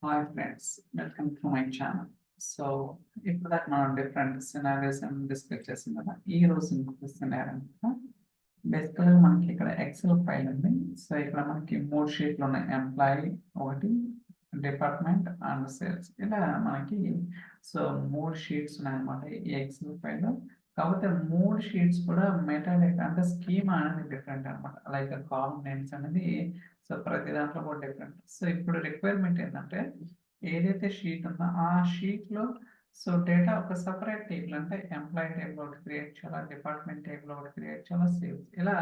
Hi friends, welcome to my channel. So, ఇప్పుడు దాకా మనం డిఫరెంట్ సినారియోస్ డిస్కస్ చేసాం కదా. ఈ రోజు ఇంకొక సినారియో బేసికల్గా మనకి ఇక్కడ ఎక్సెల్ ఫైల్ ఉంది. సో ఇక్కడ మనకి 3 షీట్లు ఉన్నాయి. ఎంప్లాయీ ఒకటి, డిపార్ట్మెంట్ అండ్ సేల్స్. ఇలా మనకి సో 3 షీట్స్ ఉన్నాయి అన్నమాట ఈ ఎక్సెల్ ఫైల్. కాకపోతే 3 షీట్స్ కూడా మెటాడేటా అంటే స్కీమా అనేది డిఫరెంట్ అనమాట. లైక్ కాలమ్ నేమ్స్ అనేది సో ప్రతి దాంట్లో కూడా డిఫరెంట్. సో ఇప్పుడు రిక్వైర్మెంట్ ఏంటంటే ఏదైతే షీట్ ఉందో ఆ షీట్లో సో డేటా ఒక సపరేట్ టేబుల్ అంటే ఎంప్లాయీ టేబుల్ ఒకటి క్రియేట్ చేయాలా, డిపార్ట్మెంట్ టేబుల్ ఒకటి క్రియేట్ చేయాలా, సేల్స్ ఇలా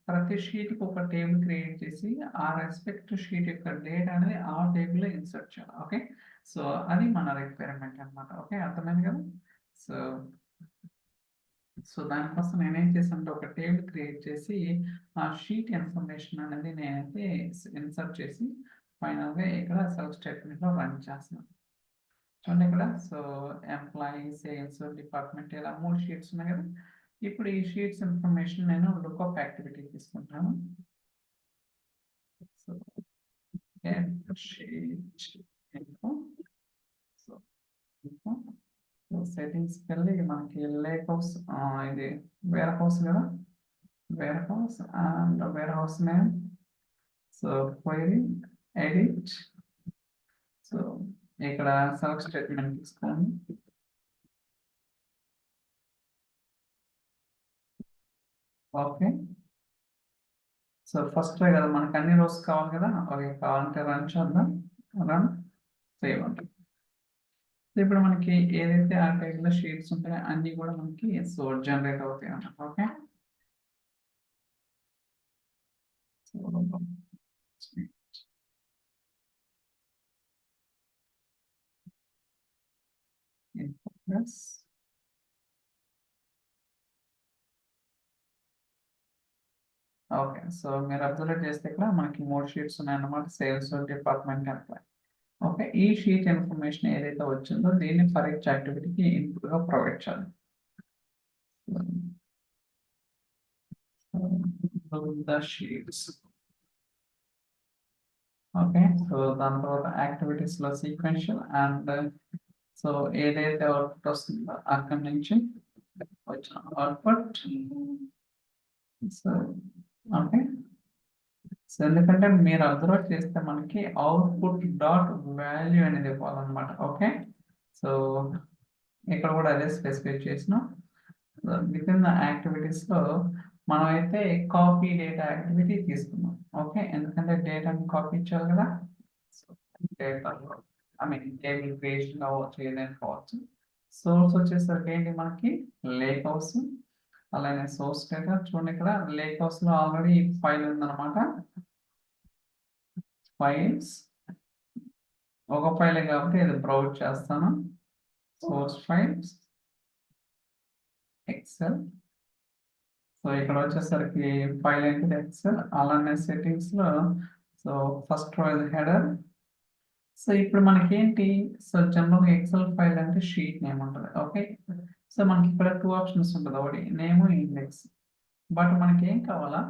ప్రతి షీట్కి ఒక టేబుల్ క్రియేట్ చేసి ఆ రెస్పెక్ట్ షీట్ యొక్క డేటా అనేది ఆ టేబుల్లో ఇన్సర్ట్ చేయాలి. ఓకే, సో అది మన రిక్వైర్మెంట్ అనమాట. ఓకే, అర్థమైంది కదా. సో సో దానికోసం నేనేం చేశానంటే ఒక టేబుల్ క్రియేట్ చేసి ఆ షీట్ ఇన్ఫర్మేషన్ అనేది నేనైతే ఇన్సర్ట్ చేసి ఫైనల్గా ఇక్కడ సెల్ఫ్ స్టేట్మెంట్లో రన్ చేస్తున్నాను. చూడండి ఇక్కడ సో ఎంప్లాయీ, సేల్స్, డిపార్ట్మెంట్ ఇలా 3 షీట్స్ ఉన్నాయి కదా. ఇప్పుడు ఈ షీట్స్ ఇన్ఫర్మేషన్ నేను లుక్అప్ యాక్టివిటీ తీసుకుంటాను. సో సెట్టింగ్స్కి వెళ్ళి మనకి లేక్ హౌస్ ఇది వేర్ హౌస్ కదా, warehouse and warehouse name. So query edit. So ఇక్కడ సెలెక్ట్ స్టేట్మెంట్ తీసుకోండి. ఓకే, సో ఫస్ట్ కదా మనకు అన్ని రోజు కావాలి కదా. ఓకే, కావాలంటే రన్ చేద్దాం. రన్ సేవ్ అంటే ఇప్పుడు మనకి ఏదైతే ఆ టైప్లో షీట్స్ ఉంటాయో అన్ని కూడా మనకి సో జనరేట్ అవుతాయి అన్నమాట. ఓకే, ప్లస్ ఓకే, సో మీరు అబ్జర్వ్ చేస్తే ఇక్కడ మనకి 3 షీట్స్ ఉన్నాయన్నమాట. Sales, department, employee. ఓకే, ఈ షీట్ ఇన్ఫర్మేషన్ ఏదైతే వచ్చిందో దీన్ని ఫర్ ఈచ్ యాక్టివిటీకి ఇన్పుట్గా ప్రొవైడ్ చేయాలి. The sheets. ఓకే, సో దాని తర్వాత యాక్టివిటీస్లో సీక్వెన్షియల్ అండ్ సో ఏదైతే అవుట్పుట్ వస్తుందో అక్కడి నుంచి వచ్చిన అవుట్పుట్. సో ఓకే, సో ఎందుకంటే మీరు అబ్జర్వ్ చేస్తే మనకి అవుట్పుట్ డాట్ వాల్యూ అనేది ఇవ్వాలన్నమాట. ఓకే, సో ఇక్కడ కూడా అదే స్పెసిఫై చేసిన విత్ ఇన్ ద యాక్టివిటీస్లో మనం అయితే కాపీ డేటా యాక్టివిటీ తీసుకున్నాం. ఓకే, ఎందుకంటే డేటాని కాపీ చేయాలి కదా. So data I mean table creation కావచ్చు, ఏదైనా కావచ్చు. సోర్స్ వచ్చేసరికి ఏంటి మనకి లేక్ హౌస్. అలానే సోర్స్ డేటా చూడండి ఇక్కడ లేక్ హౌస్లో ఆల్రెడీ ఫైల్ ఉందన్నమాట. ఫైల్స్ ఒక ఫైలే కాబట్టి ఇది బ్రౌజ్ చేస్తాను. Source files XL. సో ఇక్కడ వచ్చేసరికి ఫైల్ ఏంటిది ఎక్సెల్. అలానే సెట్టింగ్స్లో సో ఫస్ట్ రో ఇది హెడర్. సో ఇప్పుడు మనకేంటి సో జనరల్గా ఎక్సెల్ ఫైల్ అంటే షీట్ నేమ్ ఉంటుంది. ఓకే, సో మనకి ఇక్కడ 2 ఆప్షన్స్ ఉంటుంది. ఒకటి నేమ్, ఇండెక్స్. బట్ మనకి ఏం కావాలా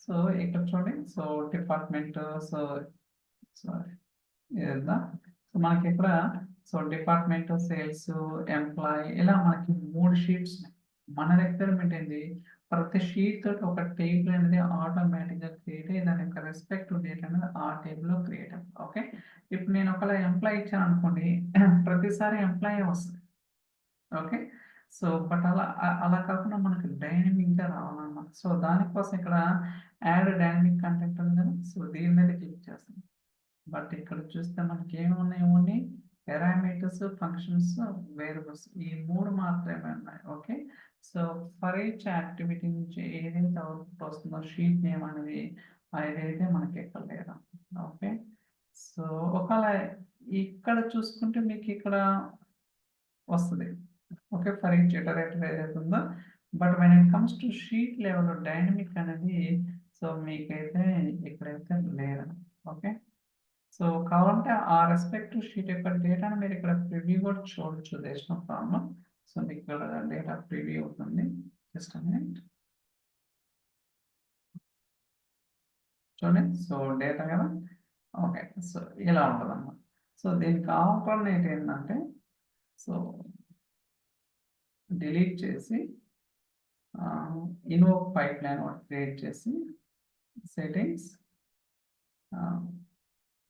సో ఇక్కడ చూడండి సో డిపార్ట్మెంట్ సో సారీ ఇదా. సో మనకి ఇక్కడ సో డిపార్ట్మెంట్, సేల్స్, ఎంప్లాయీ ఇలా మనకి 3 షీట్స్. మన రిక్వైర్మెంట్ ఏంటి ప్రతి షీట్ తోటి ఒక టేబుల్ అనేది ఆటోమేటిక్గా క్రియేట్ అయ్యి దాని యొక్క రెస్పెక్టివ్ డేట్ అనేది ఆ టేబుల్లో క్రియేట్ అవ్వాలి. ఓకే, ఇప్పుడు నేను ఒకవేళ ఎంప్లాయీ ఇచ్చాను అనుకోండి ప్రతిసారి ఎంప్లాయీ వస్తుంది. ఓకే, సో బట్ అలా కాకుండా మనకు డైనమిక్గా రావాలన్నమాట. సో దానికోసం ఇక్కడ యాడ్ డైనమిక్ కంటెంట్ ఉంది కదా. సో దీని మీద క్లిక్ చేస్తాం. బట్ ఇక్కడ చూస్తే మనకి ఏమున్నాయి పారామీటర్స్, ఫంక్షన్స్, వేరియబుల్స్ ఈ 3 మాత్రమే ఉన్నాయి. Okay, so for each activity నుంచి ఏదైతే అవుట్పుట్ వస్తుందో షీట్ నేమ్ అనేది ఏదైతే మనకి ఇక్కడ లేదా. ఓకే, సో ఒకవేళ ఇక్కడ చూసుకుంటే మీకు ఇక్కడ వస్తుంది. ఓకే, ఫర్ ఈచ్ ఇటరేటర్ ఏదైతే ఉందో. But when it comes to sheet level dynamic అనేది సో మీకైతే ఇక్కడైతే లేదు. ఓకే, సో కావాలంటే ఆ రెస్పెక్టివ్ షీట్ యొక్క డేటాను మీరు ఇక్కడ ప్రివ్యూ కూడా చూడొచ్చు. దేశ్ నో ప్రాబ్లం. సో మీకు ఇక్కడ డేటా ప్రివ్యూ అవుతుంది. జస్ట్ మినిట్ చూడండి. సో డేటా కదా. ఓకే, సో ఇలా ఉంటుంది అన్నమాట. సో దీనికి ఆల్టర్నేట్ ఏంటంటే సో డిలీట్ చేసి ఇన్వోక్ పైప్ లైన్ ఒకటి క్రియేట్ చేసి సెట్టింగ్స్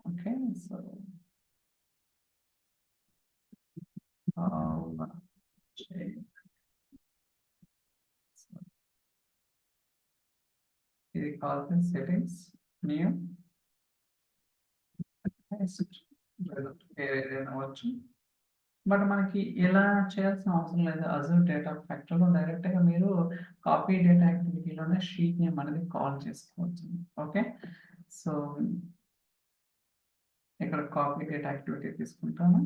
ఓకే సో ఇది కావాల్సిన సెట్టింగ్స్ న్యూ ఏదైనా అవ్వచ్చు. బట్ మనకి ఇలా చేయాల్సిన అవసరం లేదు. అజూర్ డేటా ఫ్యాక్టరీలో డైరెక్ట్గా మీరు కాపీ డేటా యాక్టివిటీలోనే షీట్ నేమ్ అనేది కాల్ చేసుకోవచ్చు. ఓకే సో ఇక్కడ కాపీ డేటా యాక్టివిటీ తీసుకుంటాను.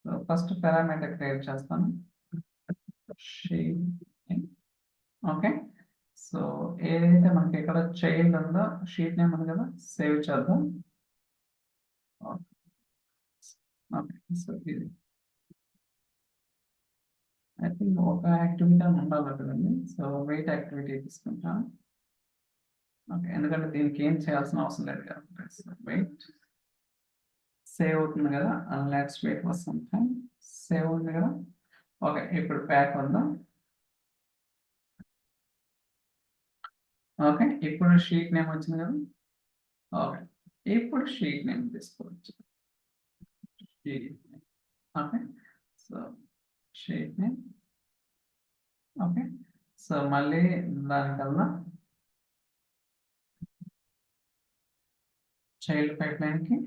సో ఫస్ట్ పారామీటర్ క్రియేట్ చేస్తాను షీట్ ఓకే సో ఏదైతే మనకి ఇక్కడ చైల్డ్ ఉందో షీట్ నేమ్ ఉంది కదా సేవ్ చేద్దాం. ఓకే సో ఇది ఐ థింక్ ఒక యాక్టివిటీ అని ఉండాలి కదండి. సో వెయిట్ యాక్టివిటీ తీసుకుంటాను. ఓకే ఎందుకంటే దీనికి ఏం చేయాల్సిన అవసరం లేదు కాబట్టి వెయిట్ సేవ్ అవుతుంది కదా. Let's wait for some time. Save ఉంది కదా. ఓకే ఇప్పుడు బ్యాక్ వద్దాం. ఓకే ఇప్పుడు షీట్ నేమ్ వచ్చింది కదా. ఓకే ఇప్పుడు షీట్ నేమ్ తీసుకోవచ్చు. Okay so sheet name okay so మళ్ళీ దానికల్లా చైల్డ్ పైప్ లైన్కి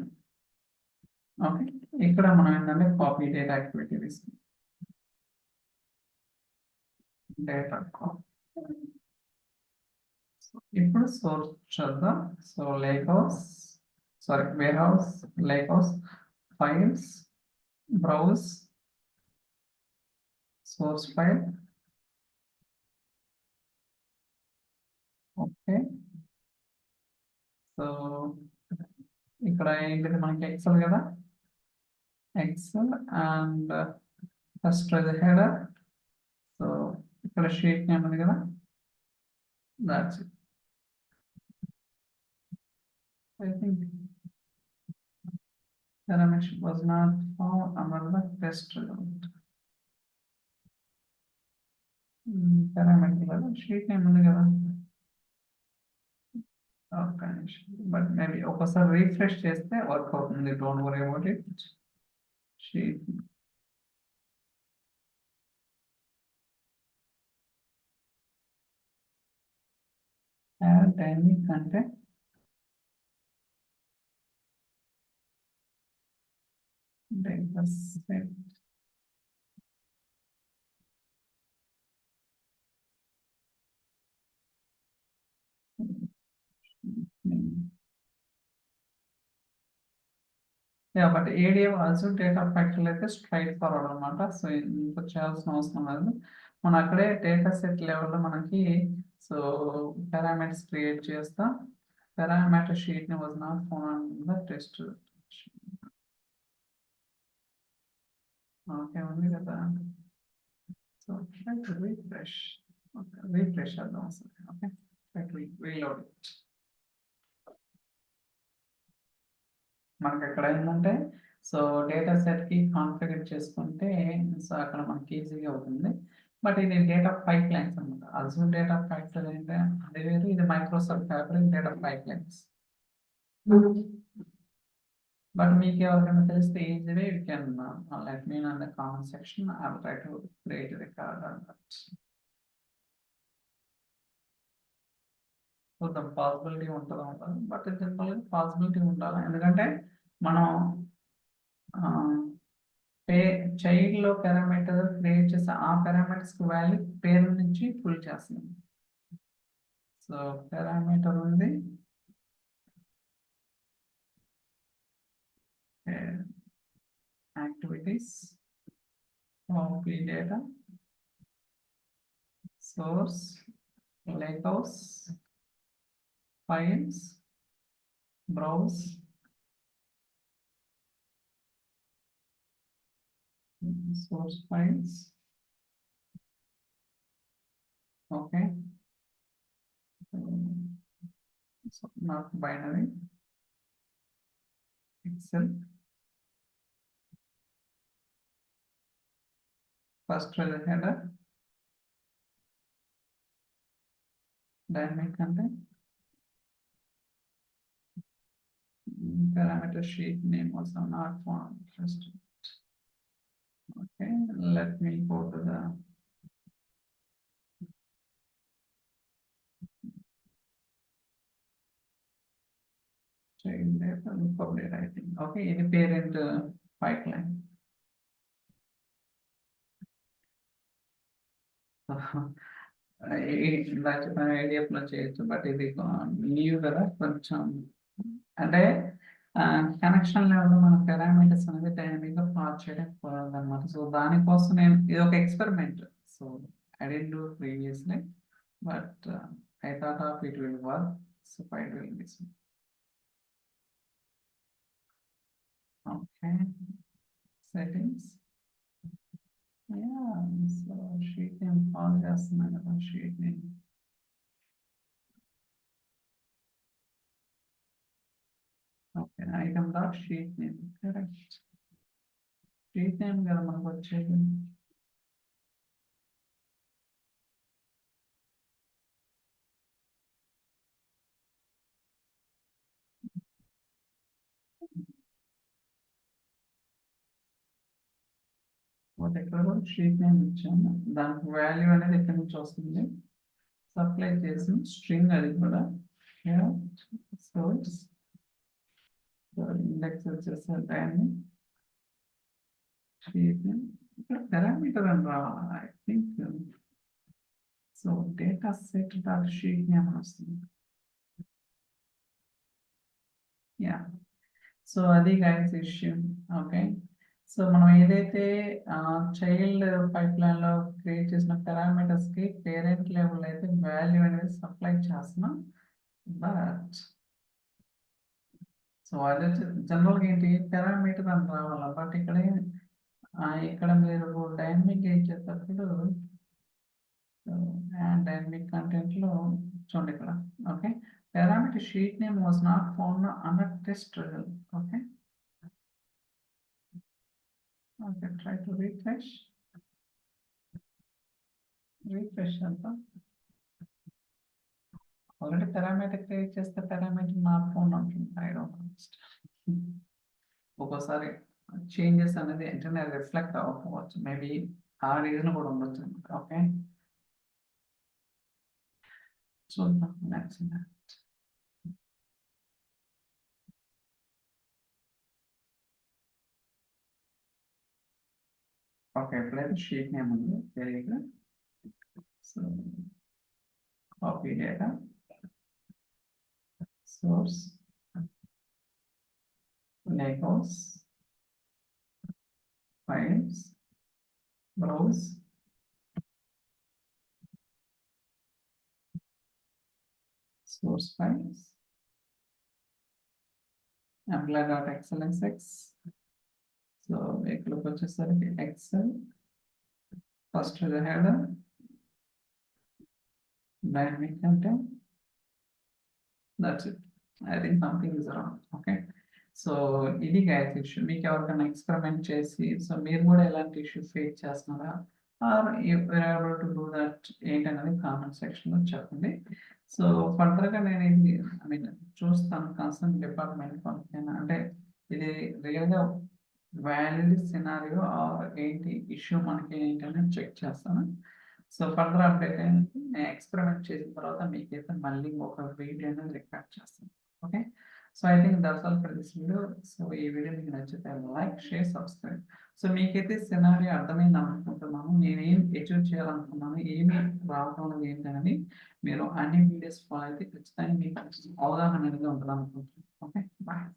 ఓకే ఇక్కడ మనం ఏంటంటే కాపీ డేటా యాక్టివిటీ తీసుకుంటాం. డేటా ఇప్పుడు సోర్స్ చూద్దాం. So lakehouse sorry warehouse lakehouse files browse source file okay so ఇక్కడ ఏంటిది మనకి ఎక్సెల్ కదా. Excel and first header so ఇక్కడ షీట్ నేమ్ ఉంది కదా. That's it. I think parameter was not found under the test result. Parameter level sheet name ఉంది కదా. Okay but maybe ఒకసారి రీఫ్రెష్ చేస్తే వర్క్ అవుతుంది. Don't worry about it. Sheet add dynamic అంటే data set but ADM Azure data ఫ్యాక్టరీలో అయితే straight forward అనమాట. So ఇంత చేయాల్సిన అవసరం లేదు. మనం అక్కడే డేటా సెట్ లెవెల్లో మనకి సో పారామీటర్స్ క్రియేట్ చేస్తాం. పారామీటర్ షీట్ ని was not found on the test. Okay ఉంది కదా. సో రీఫ్రెష్ ఓకే రీఫ్రెష్ చేద్దాం అసలు. Okay reload it. మనకి ఎక్కడ ఏంటంటే సో డేటా సెట్ కి కాన్ఫిగర్ చేసుకుంటే సో అక్కడ మనకి ఈజీగా అవుతుంది. బట్ ఇది డేటా పైప్ లైన్స్ అనమాట. అజూర్ డేటా ఫ్యాక్టరీ అంటే అది వేరు, ఇది Microsoft fabric data pipe lines. But మీకు ఎవరికైనా తెలిస్తే easy way you can let me no in the comment section. I will try to create record on that. చూద్దాం పాసిబిలిటీ ఉంటుందా ఉండదు. బట్ జనరల్గా పాసిబిలిటీ ఉండాలి. ఎందుకంటే మనం చైల్డ్ లో పారామీటర్ క్రియేట్ చేస్తే ఆ పారామీటర్స్ కి వాల్యూ పేరు నుంచి ఫుల్ చేస్తుంది. సో పారామీటర్ ఉంది activities copy data source lake house files browse source files okay so not binary Excel. First row is the header. Dynamic content. Parameter sheet name also not found. Okay, let me go to the child data probably writing. Okay, any parent pipeline. IDF లో చేయొచ్చు but ఇది new కదా కొంచెం అంటే connection level మన parameters అనేది dynamic గా pass చేయడం అనమాట. సో దానికోసం నేను ఇది ఒక experiment. So I didn't do previously but I thought of it will work. So I doing this. Okay, settings. Yeah, so sheet name call చేస్తున్నాను కదా sheet name. Okay, item dot sheet name, correct. Sheet name కదా మనకు వచ్చేది. ఎక్కడ sheet name ఇచ్చాము, దానికి value అనేది ఎక్కడి నుంచి వస్తుంది, సప్లై చేసి స్ట్రింగ్ అది కూడా సోర్స్ ఇండెక్స్ వచ్చేసి దాన్ని షీట్ నేమ్ ఇక్కడ పారామీటర్ అని రావాలి I think. So data set dot sheet name వస్తుంది. యా, సో అది గైడ్స్ ఇష్యూ. ఓకే, సో మనం ఏదైతే చైల్డ్ పైప్లైన్ లో క్రియేట్ చేసిన పారామీటర్స్ కి పేరెంట్ లెవెల్ అయితే వాల్యూ అనేది సప్లై చేస్తున్నాం. బట్ సో అది వచ్చి జనరల్గా ఏంటి పారామీటర్ అని రావాలా, బట్ ఇక్కడ మీరు డైనమిక్ ఇచ్చేటప్పుడు డైనమిక్ కంటెంట్ లో చూడండి ఇక్కడ. Okay, parameter sheet name was not found under test result. Okay. Okay, try to refresh. Refresh alpha. Already parameter create చేస్తే parameter not found ఉంటుంది. I don't understand. ఒక్కోసారి చేంజెస్ అనేది వెంటనే రిఫ్లెక్ట్ అవ్వకపోవచ్చు, మేబీ ఆ రీజన్ కూడా ఉండొచ్చు. ఓకే, చూద్దాం నెక్స్ట్. ఓకే, ఎప్పుడైతే షీట్ నేమ్ ఉంది very good. So copy data source Legos files browse source files apply.xlsx. So ఇక్కడ వచ్చేసరికి excel first the header dynamic content. That's it. I think something is wrong. Okay, so ఇది guys issue. మీకు ఎవరికైనా experiment చేసి so మీరు కూడా ఎలాంటి issue face చేస్తున్నారా or you're to do that ఏంటనేది కామెంట్ సెక్షన్ లో చెప్పండి. సో ఫర్దర్గా నేను ఇది ఐ మీన్ చూస్తాను కన్సర్న్ డిపార్ట్మెంట్ పంపిన అంటే ఇది రియల్గా వ్యాలిడ్ సినారియో ఆర్ ఏంటి ఇష్యూ మనకి ఏంటనేది చెక్ చేస్తాను. సో ఫర్దర్ అప్డేట్ అనేది నేను ఎక్స్పెరిమెంట్ చేసిన తర్వాత మీకైతే మళ్ళీ ఒక వీడియో అనేది రికార్డ్ చేస్తాను. Okay, so I think that's all for this video. So ఈ వీడియో మీకు నచ్చితే లైక్ షేర్ సబ్స్క్రైబ్. సో మీకైతే సినారియో అర్థమైంది అనుకుంటున్నాను, నేనేం అచీవ్ చేయాలనుకున్నాను, ఏమి రావడం ఏంటనేది మీరు అన్ని వీడియోస్ ఫాలో అయితే ఖచ్చితంగా మీకు అవగాహన అనేది ఉంటుంది అనుకుంటున్నాను. Okay, bye.